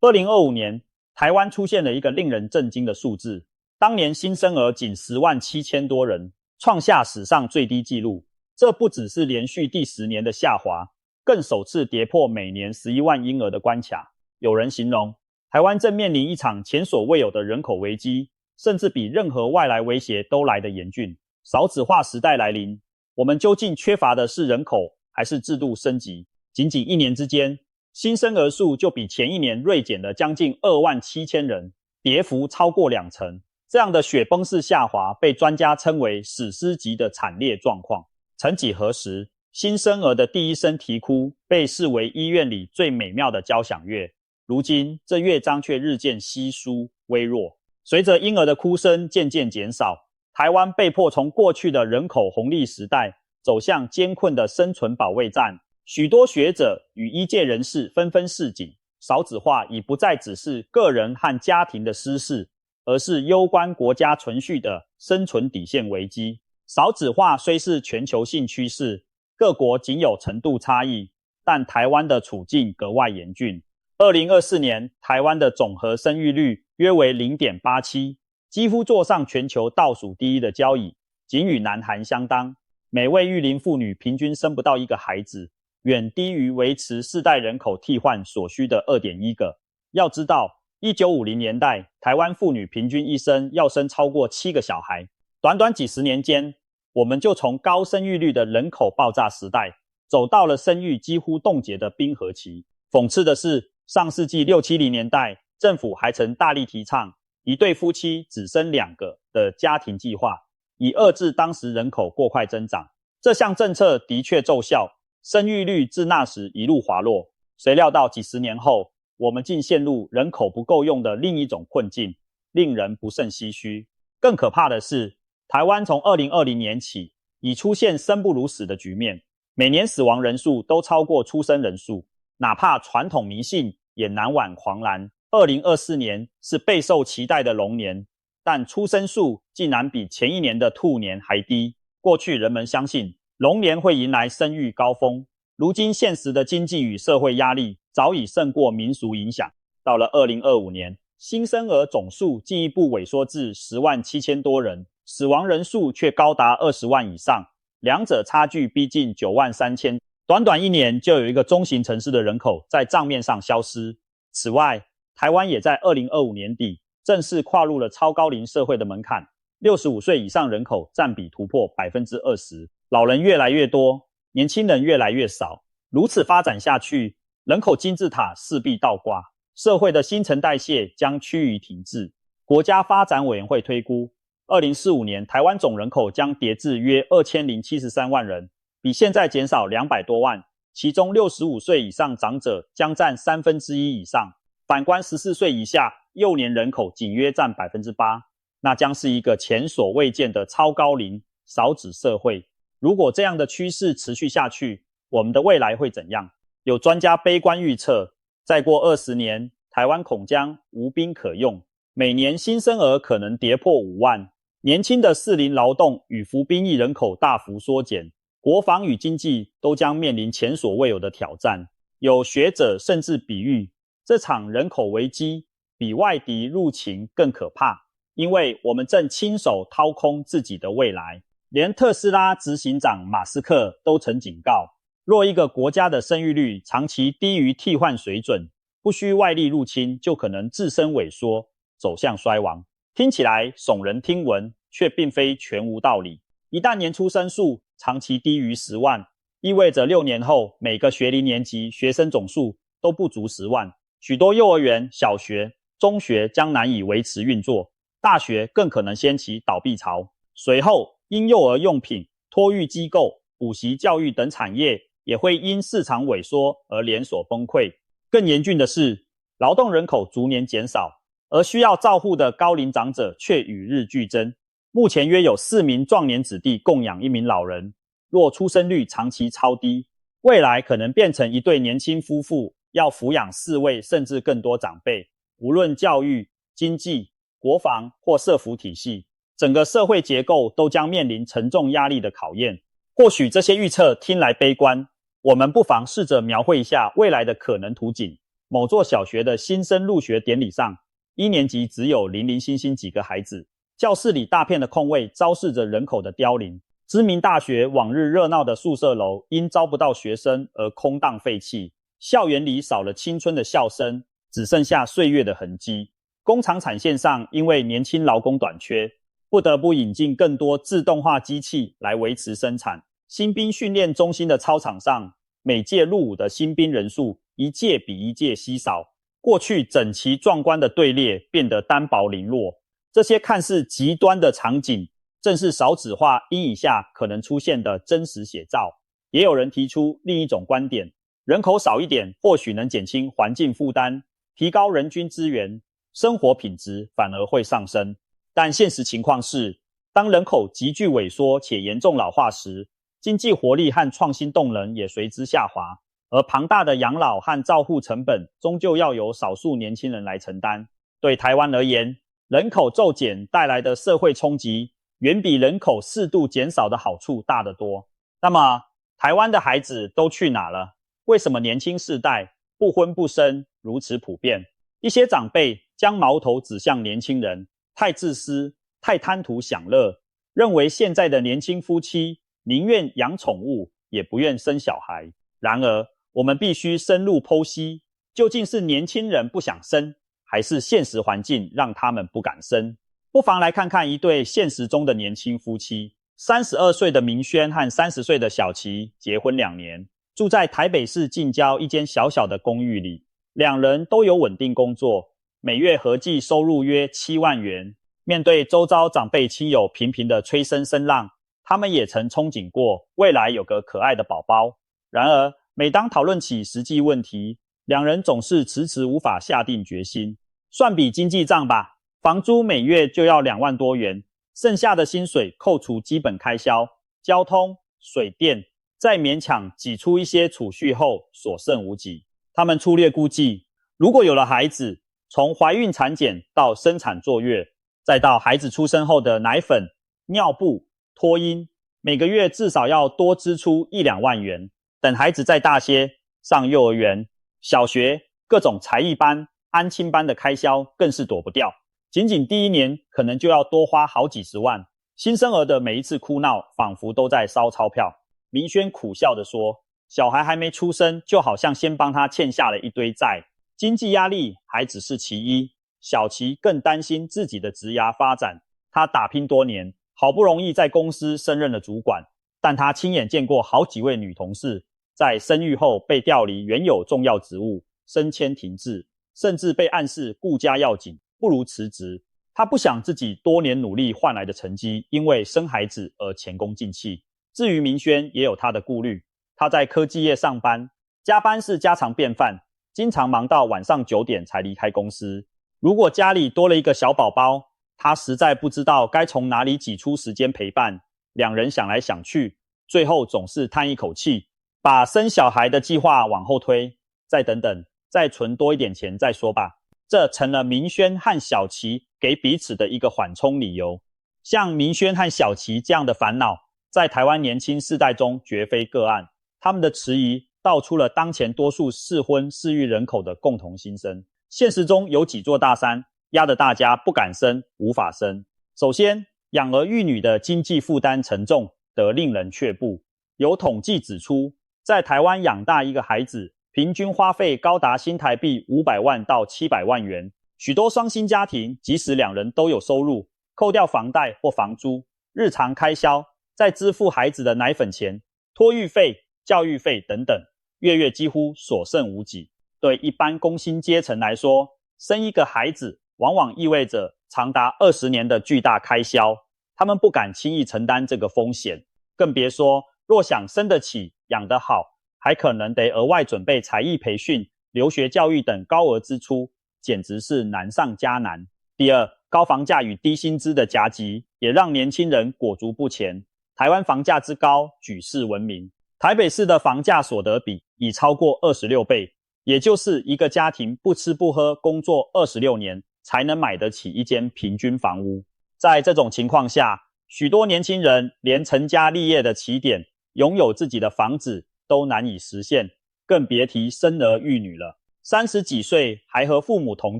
2025年，台湾出现了一个令人震惊的数字，当年新生儿仅10.7万多人，创下史上最低纪录。这不只是连续第10年的下滑，更首次跌破每年11万婴儿的关卡。有人形容，台湾正面临一场前所未有的人口危机，甚至比任何外来威胁都来得严峻。少子化时代来临，我们究竟缺乏的是人口，还是制度升级？仅仅1年之间，新生儿数就比前一年锐减了将近27000人，跌幅超过20%。这样的雪崩式下滑被专家称为史诗级的惨烈状况。曾几何时，新生儿的第一声啼哭被视为医院里最美妙的交响乐，如今这乐章却日渐稀疏微弱。随着婴儿的哭声渐渐减少，台湾被迫从过去的人口红利时代走向艰困的生存保卫战。许多学者与医界人士纷纷示警，少子化已不再只是个人和家庭的私事，而是攸关国家存续的生存底线危机。少子化虽是全球性趋势，各国仅有程度差异，但台湾的处境格外严峻。2024年，台湾的总和生育率约为 0.87， 几乎坐上全球倒数第一的交椅，仅与南韩相当。每位育龄妇女平均生不到1个孩子，远低于维持世代人口替换所需的 2.1 个。要知道，1950年代，台湾妇女平均一生要生超过7个小孩。短短几十年间，我们就从高生育率的人口爆炸时代，走到了生育几乎冻结的冰河期。讽刺的是，上世纪60、70年代，政府还曾大力提倡一对夫妻只生2个的家庭计划，以遏制当时人口过快增长。这项政策的确奏效，生育率自那时一路滑落。谁料到几十年后，我们竟陷入人口不够用的另一种困境，令人不胜唏嘘。更可怕的是，台湾从2020年起已出现生不如死的局面，每年死亡人数都超过出生人数，哪怕传统迷信也难挽狂澜。2024年是备受期待的龙年，但出生数竟然比前一年的兔年还低。过去人们相信龙年会迎来生育高峰，如今现实的经济与社会压力早已胜过民俗影响。到了2025年，新生儿总数进一步萎缩至10.7万多人，死亡人数却高达20万以上，两者差距逼近93000。短短1年就有一个中型城市的人口在账面上消失。此外，台湾也在2025年底正式跨入了超高龄社会的门槛，65岁以上人口占比突破 20%， 老人越来越多，年轻人越来越少。如此发展下去，人口金字塔势必倒挂，社会的新陈代谢将趋于停滞。国家发展委员会推估，2045年台湾总人口将跌至约2073万人，比现在减少200多万，其中65岁以上长者将占1/3以上。反观14岁以下幼年人口仅约占 8%， 那将是一个前所未见的超高龄少子社会。如果这样的趋势持续下去，我们的未来会怎样？有专家悲观预测，再过20年，台湾恐将无兵可用，每年新生儿可能跌破5万，年轻的适龄劳动与服兵役人口大幅缩减，国防与经济都将面临前所未有的挑战。有学者甚至比喻，这场人口危机比外敌入侵更可怕，因为我们正亲手掏空自己的未来。连特斯拉执行长马斯克都曾警告，若一个国家的生育率长期低于替换水准，不需外力入侵就可能自身萎缩，走向衰亡。听起来耸人听闻，却并非全无道理。一旦年出生数长期低于10万，意味着6年后每个学龄年级学生总数都不足10万，许多幼儿园、小学、中学将难以维持运作，大学更可能掀起倒闭潮。随后，婴幼儿用品、托育机构、补习教育等产业也会因市场萎缩而连锁崩溃。更严峻的是，劳动人口逐年减少，而需要照护的高龄长者却与日俱增。目前约有4名壮年子弟供养1名老人，若出生率长期超低，未来可能变成一对年轻夫妇要抚养4位甚至更多长辈。无论教育、经济、国防或社福体系，整个社会结构都将面临沉重压力的考验。或许这些预测听来悲观，我们不妨试着描绘一下未来的可能图景。某座小学的新生入学典礼上，1年级只有零零星星几个孩子，教室里大片的空位昭示着人口的凋零。知名大学往日热闹的宿舍楼因招不到学生而空荡废弃，校园里少了青春的笑声，只剩下岁月的痕迹。工厂产线上因为年轻劳工短缺，不得不引进更多自动化机器来维持生产。新兵训练中心的操场上，每届入伍的新兵人数一届比一届稀少，过去整齐壮观的队列变得单薄零落。这些看似极端的场景，正是少子化阴影下可能出现的真实写照。也有人提出另一种观点，人口少一点或许能减轻环境负担，提高人均资源，生活品质反而会上升。但现实情况是，当人口急剧萎缩且严重老化时，经济活力和创新动能也随之下滑，而庞大的养老和照护成本终究要由少数年轻人来承担。对台湾而言，人口骤减带来的社会冲击远比人口适度减少的好处大得多。那么，台湾的孩子都去哪了？为什么年轻世代不婚不生如此普遍？一些长辈将矛头指向年轻人，太自私，太贪图享乐，认为现在的年轻夫妻宁愿养宠物，也不愿生小孩。然而，我们必须深入剖析，究竟是年轻人不想生，还是现实环境让他们不敢生？不妨来看看一对现实中的年轻夫妻。32岁的明轩和30岁的小琪结婚2年，住在台北市近郊一间小小的公寓里。两人都有稳定工作，每月合计收入约7万元。面对周遭长辈亲友频频的催生声浪，他们也曾憧憬过未来有个可爱的宝宝。然而，每当讨论起实际问题，两人总是迟迟无法下定决心。算笔经济账吧，房租每月就要2万多元，剩下的薪水扣除基本开销，交通、水电，再勉强挤出一些储蓄后，所剩无几。他们粗略估计，如果有了孩子，从怀孕产检到生产坐月，再到孩子出生后的奶粉、尿布、托婴，每个月至少要多支出1-2万元。等孩子再大些，上幼儿园、小学，各种才艺班、安亲班的开销更是躲不掉。仅仅第1年可能就要多花好几十万。新生儿的每一次哭闹，仿佛都在烧钞票。明轩苦笑地说，小孩还没出生，就好像先帮他欠下了一堆债。经济压力还只是其一，小琪更担心自己的职涯发展。他打拼多年，好不容易在公司升任了主管，但他亲眼见过好几位女同事在生育后被调离原有重要职务，升迁停滞，甚至被暗示顾家要紧，不如辞职。他不想自己多年努力换来的成绩因为生孩子而前功尽弃。至于明轩也有他的顾虑，他在科技业上班，加班是家常便饭，经常忙到晚上9点才离开公司。如果家里多了一个小宝宝，他实在不知道该从哪里挤出时间陪伴。两人想来想去，最后总是叹一口气，把生小孩的计划往后推，再等等，再存多一点钱再说吧。这成了明轩和小琪给彼此的一个缓冲理由。像明轩和小琪这样的烦恼，在台湾年轻世代中绝非个案。他们的迟疑道出了当前多数适婚适育人口的共同心声。现实中有几座大山压得大家不敢生，无法生。首先，养儿育女的经济负担沉重得令人却步。有统计指出，在台湾养大一个孩子，平均花费高达新台币500万到700万元。许多双薪家庭，即使两人都有收入，扣掉房贷或房租，日常开销，再支付孩子的奶粉钱、托育费、教育费等等，月月几乎所剩无几。对一般工薪阶层来说，生一个孩子往往意味着长达20年的巨大开销，他们不敢轻易承担这个风险，更别说若想生得起、养得好，还可能得额外准备才艺培训、留学教育等高额支出，简直是难上加难。第二，高房价与低薪资的夹击，也让年轻人裹足不前。台湾房价之高，举世闻名。台北市的房价所得比已超过26倍，也就是一个家庭不吃不喝工作26年才能买得起一间平均房屋。在这种情况下，许多年轻人连成家立业的起点，拥有自己的房子都难以实现，更别提生儿育女了。30几岁还和父母同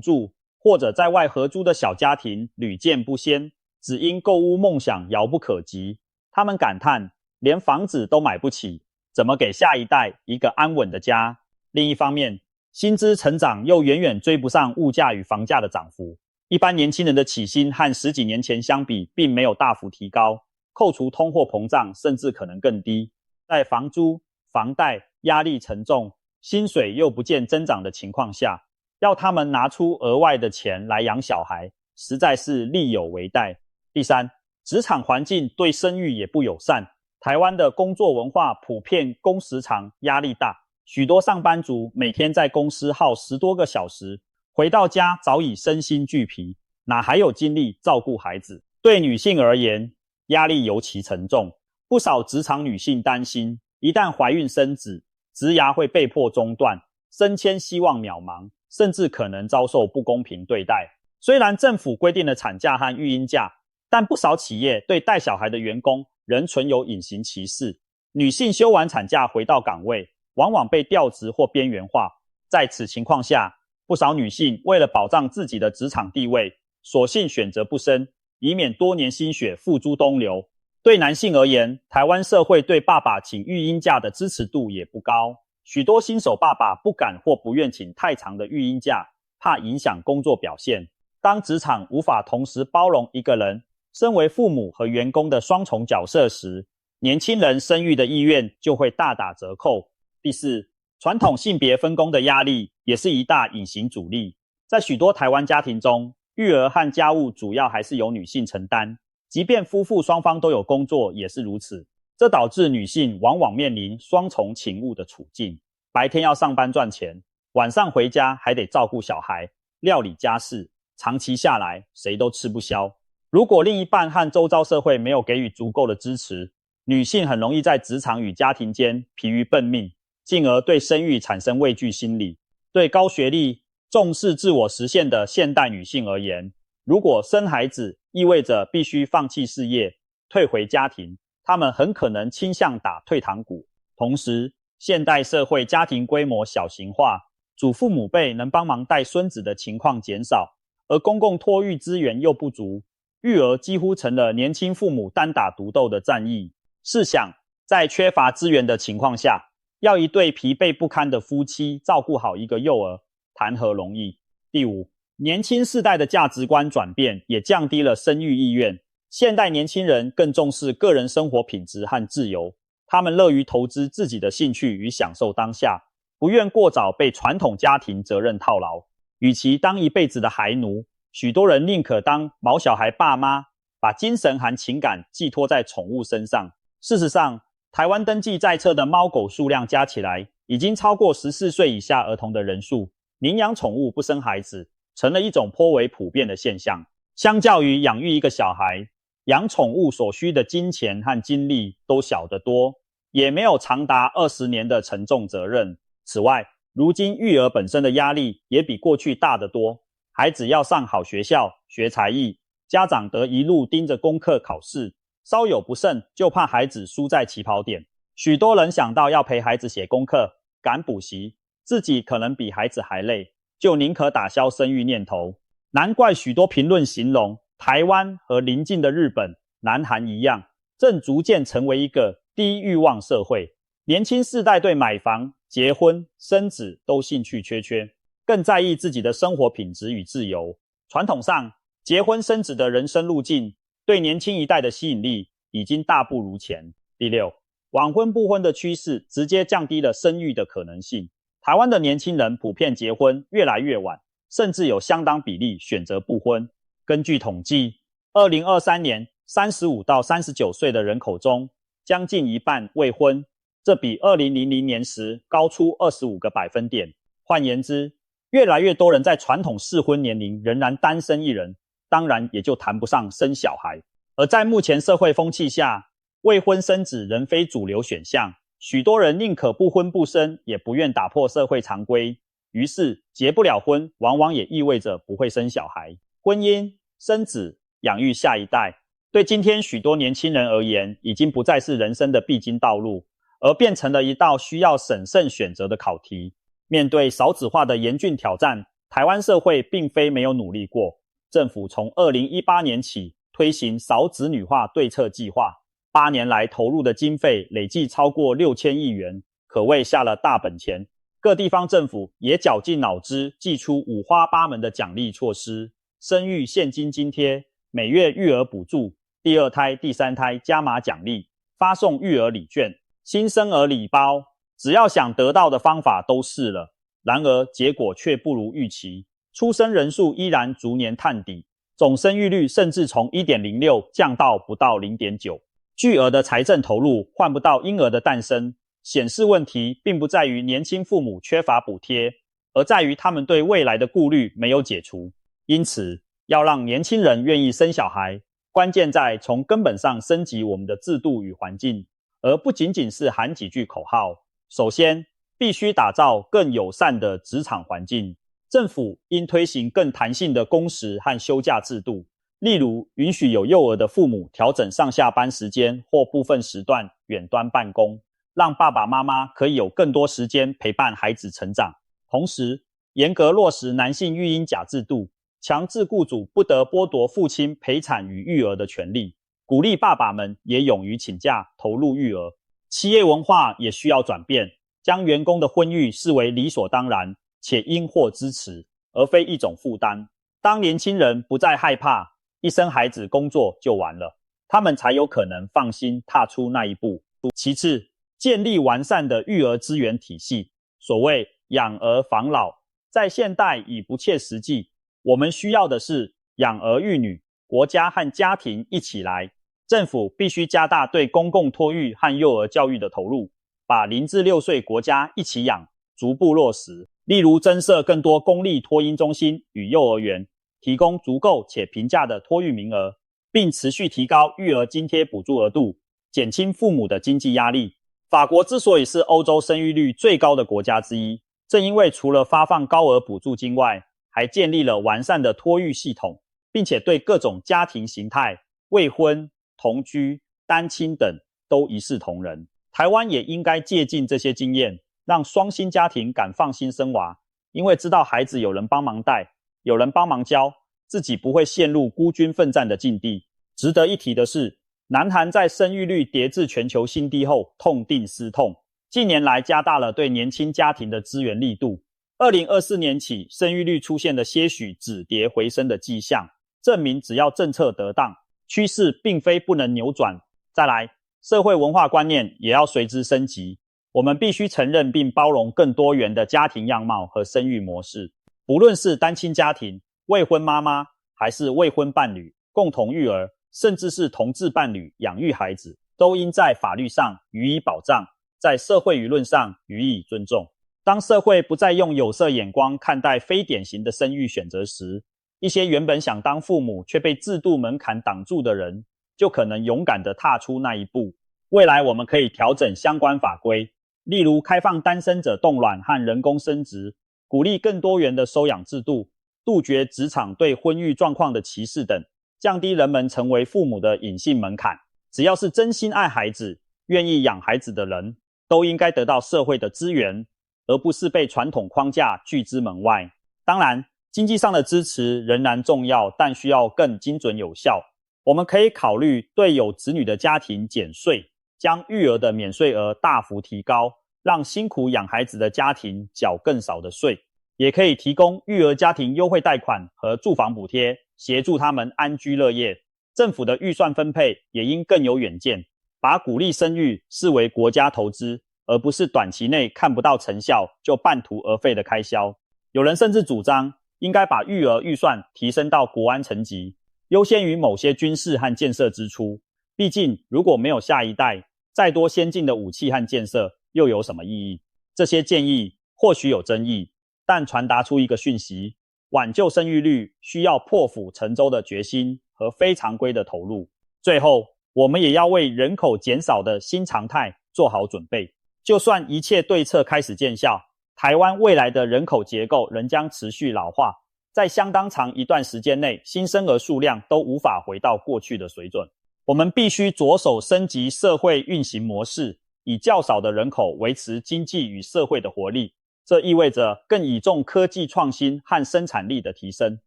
住，或者在外合租的小家庭屡见不鲜，只因购屋梦想遥不可及。他们感叹，连房子都买不起，怎么给下一代一个安稳的家？另一方面，薪资成长又远远追不上物价与房价的涨幅。一般年轻人的起薪和10几年前相比，并没有大幅提高，扣除通货膨胀，甚至可能更低。在房租、房贷压力沉重，薪水又不见增长的情况下，要他们拿出额外的钱来养小孩，实在是力有为逮。第三，职场环境对生育也不友善。台湾的工作文化普遍工时长，压力大，许多上班族每天在公司耗10多个小时，回到家早已身心俱疲，哪还有精力照顾孩子？对女性而言，压力尤其沉重。不少职场女性担心，一旦怀孕生子，职涯会被迫中断，升迁希望渺茫，甚至可能遭受不公平对待。虽然政府规定了产假和育婴假，但不少企业对带小孩的员工仍存有隐形歧视。女性休完产假回到岗位，往往被调职或边缘化。在此情况下，不少女性为了保障自己的职场地位，索性选择不生，以免多年心血付诸东流。对男性而言，台湾社会对爸爸请育婴假的支持度也不高，许多新手爸爸不敢或不愿请太长的育婴假，怕影响工作表现。当职场无法同时包容一个人身为父母和员工的双重角色时，年轻人生育的意愿就会大打折扣。第四，传统性别分工的压力也是一大隐形阻力。在许多台湾家庭中，育儿和家务主要还是由女性承担，即便夫妇双方都有工作也是如此。这导致女性往往面临双重勤务的处境，白天要上班赚钱，晚上回家还得照顾小孩，料理家事，长期下来谁都吃不消。如果另一半和周遭社会没有给予足够的支持，女性很容易在职场与家庭间疲于奔命，进而对生育产生畏惧心理。对高学历、重视自我实现的现代女性而言，如果生孩子意味着必须放弃事业，退回家庭，她们很可能倾向打退堂鼓。同时，现代社会家庭规模小型化，祖父母辈能帮忙带孙子的情况减少，而公共托育资源又不足，育儿几乎成了年轻父母单打独斗的战役。试想，在缺乏资源的情况下，要一对疲惫不堪的夫妻照顾好一个幼儿，谈何容易？第五，年轻世代的价值观转变也降低了生育意愿。现代年轻人更重视个人生活品质和自由，他们乐于投资自己的兴趣与享受当下，不愿过早被传统家庭责任套牢。与其当一辈子的孩奴，许多人宁可当毛小孩爸妈，把精神和情感寄托在宠物身上。事实上，台湾登记在册的猫狗数量加起来，已经超过14岁以下儿童的人数。领养宠物不生孩子，成了一种颇为普遍的现象。相较于养育一个小孩，养宠物所需的金钱和精力都小得多，也没有长达20年的沉重责任。此外，如今育儿本身的压力也比过去大得多，孩子要上好学校、学才艺，家长得一路盯着功课考试，稍有不慎就怕孩子输在起跑点。许多人想到要陪孩子写功课、赶补习，自己可能比孩子还累，就宁可打消生育念头。难怪许多评论形容台湾和邻近的日本、南韩一样，正逐渐成为一个低欲望社会。年轻世代对买房、结婚、生子都兴趣缺缺，更在意自己的生活品质与自由。传统上，结婚生子的人生路径对年轻一代的吸引力已经大不如前。第六，晚婚不婚的趋势直接降低了生育的可能性。台湾的年轻人普遍结婚越来越晚，甚至有相当比例选择不婚。根据统计，2023年35到39岁的人口中，将近一半未婚，这比2000年时高出25个百分点。换言之，越来越多人在传统适婚年龄仍然单身一人，当然也就谈不上生小孩。而在目前社会风气下，未婚生子仍非主流选项，许多人宁可不婚不生，也不愿打破社会常规。于是，结不了婚，往往也意味着不会生小孩。婚姻、生子、养育下一代，对今天许多年轻人而言，已经不再是人生的必经道路，而变成了一道需要审慎选择的考题。面对少子化的严峻挑战，台湾社会并非没有努力过。政府从2018年起推行少子女化对策计划，8年来投入的经费累计超过6000亿元，可谓下了大本钱。各地方政府也绞尽脑汁，祭出五花八门的奖励措施，生育现金津贴、每月育儿补助、第2胎、第3胎加码奖励、发送育儿礼券、新生儿礼包，只要想得到的方法都试了，然而结果却不如预期，出生人数依然逐年探底，总生育率甚至从 1.06 降到不到 0.9， 巨额的财政投入换不到婴儿的诞生，显示问题并不在于年轻父母缺乏补贴，而在于他们对未来的顾虑没有解除。因此，要让年轻人愿意生小孩，关键在从根本上升级我们的制度与环境，而不仅仅是喊几句口号。首先，必须打造更友善的职场环境。政府应推行更弹性的工时和休假制度，例如允许有幼儿的父母调整上下班时间或部分时段远端办公，让爸爸妈妈可以有更多时间陪伴孩子成长。同时，严格落实男性育婴假制度，强制雇主不得剥夺父亲陪产与育儿的权利，鼓励爸爸们也勇于请假投入育儿。企业文化也需要转变，将员工的婚育视为理所当然，且应获支持，而非一种负担。当年轻人不再害怕一生孩子工作就完了，他们才有可能放心踏出那一步。其次，建立完善的育儿资源体系。所谓养儿防老，在现代已不切实际，我们需要的是养儿育女，国家和家庭一起来。政府必须加大对公共托育和幼儿教育的投入，把0至6岁国家一起养逐步落实，例如增设更多公立托婴中心与幼儿园，提供足够且平价的托育名额，并持续提高育儿津贴补助额度，减轻父母的经济压力。法国之所以是欧洲生育率最高的国家之一，正因为除了发放高额补助金外，还建立了完善的托育系统，并且对各种家庭形态、未婚、同居、单亲等都一视同仁。台湾也应该借鉴这些经验，让双薪家庭敢放心生娃，因为知道孩子有人帮忙带，有人帮忙教，自己不会陷入孤军奋战的境地。值得一提的是，南韩在生育率跌至全球新低后痛定思痛，近年来加大了对年轻家庭的支援力度。2024年起，生育率出现了些许止跌回升的迹象，证明只要政策得当，趋势并非不能扭转。再来，社会文化观念也要随之升级，我们必须承认并包容更多元的家庭样貌和生育模式，不论是单亲家庭、未婚妈妈，还是未婚伴侣、共同育儿，甚至是同志伴侣养育孩子，都应在法律上予以保障，在社会舆论上予以尊重。当社会不再用有色眼光看待非典型的生育选择时，一些原本想当父母却被制度门槛挡住的人，就可能勇敢地踏出那一步。未来我们可以调整相关法规，例如开放单身者冻卵和人工生殖，鼓励更多元的收养制度，杜绝职场对婚育状况的歧视等，降低人们成为父母的隐性门槛。只要是真心爱孩子、愿意养孩子的人，都应该得到社会的资源，而不是被传统框架拒之门外。当然，经济上的支持仍然重要，但需要更精准有效。我们可以考虑对有子女的家庭减税，将育儿的免税额大幅提高，让辛苦养孩子的家庭缴更少的税。也可以提供育儿家庭优惠贷款和住房补贴，协助他们安居乐业。政府的预算分配也应更有远见，把鼓励生育视为国家投资，而不是短期内看不到成效就半途而废的开销。有人甚至主张应该把育儿预算提升到国安层级，优先于某些军事和建设支出。毕竟如果没有下一代，再多先进的武器和建设又有什么意义？这些建议或许有争议，但传达出一个讯息：挽救生育率需要破釜沉舟的决心和非常规的投入。最后，我们也要为人口减少的新常态做好准备。就算一切对策开始见效，台湾未来的人口结构仍将持续老化，在相当长一段时间内，新生儿数量都无法回到过去的水准。我们必须着手升级社会运行模式，以较少的人口维持经济与社会的活力，这意味着更倚重科技创新和生产力的提升，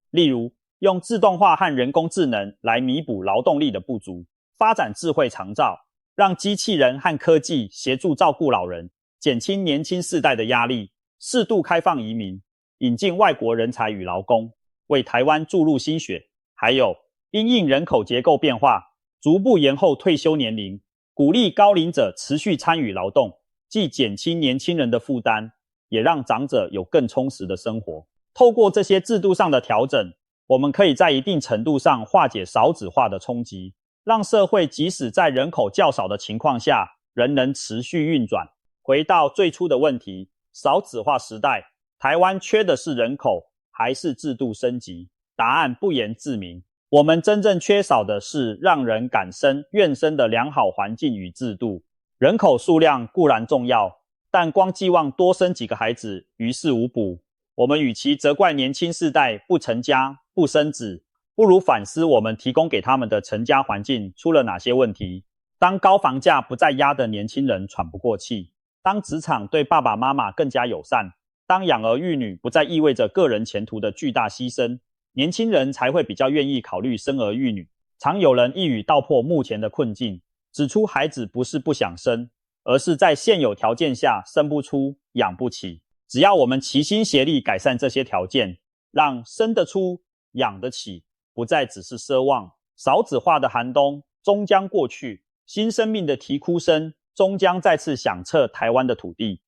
例如用自动化和人工智能来弥补劳动力的不足，发展智慧长照，让机器人和科技协助照顾老人，减轻年轻世代的压力，适度开放移民，引进外国人才与劳工，为台湾注入新血。还有因应人口结构变化，逐步延后退休年龄，鼓励高龄者持续参与劳动，既减轻年轻人的负担，也让长者有更充实的生活。透过这些制度上的调整，我们可以在一定程度上化解少子化的冲击，让社会即使在人口较少的情况下，仍能持续运转。回到最初的问题，少子化时代，台湾缺的是人口，还是制度升级？答案不言自明。我们真正缺少的是让人敢生愿生的良好环境与制度。人口数量固然重要，但光寄望多生几个孩子于事无补。我们与其责怪年轻世代不成家不生子，不如反思我们提供给他们的成家环境出了哪些问题。当高房价不再压得年轻人喘不过气，当职场对爸爸妈妈更加友善，当养儿育女不再意味着个人前途的巨大牺牲，年轻人才会比较愿意考虑生儿育女。常有人一语道破目前的困境，指出孩子不是不想生，而是在现有条件下生不出、养不起。只要我们齐心协力改善这些条件，让生得出、养得起不再只是奢望，少子化的寒冬终将过去，新生命的啼哭声终将再次响彻台湾的土地。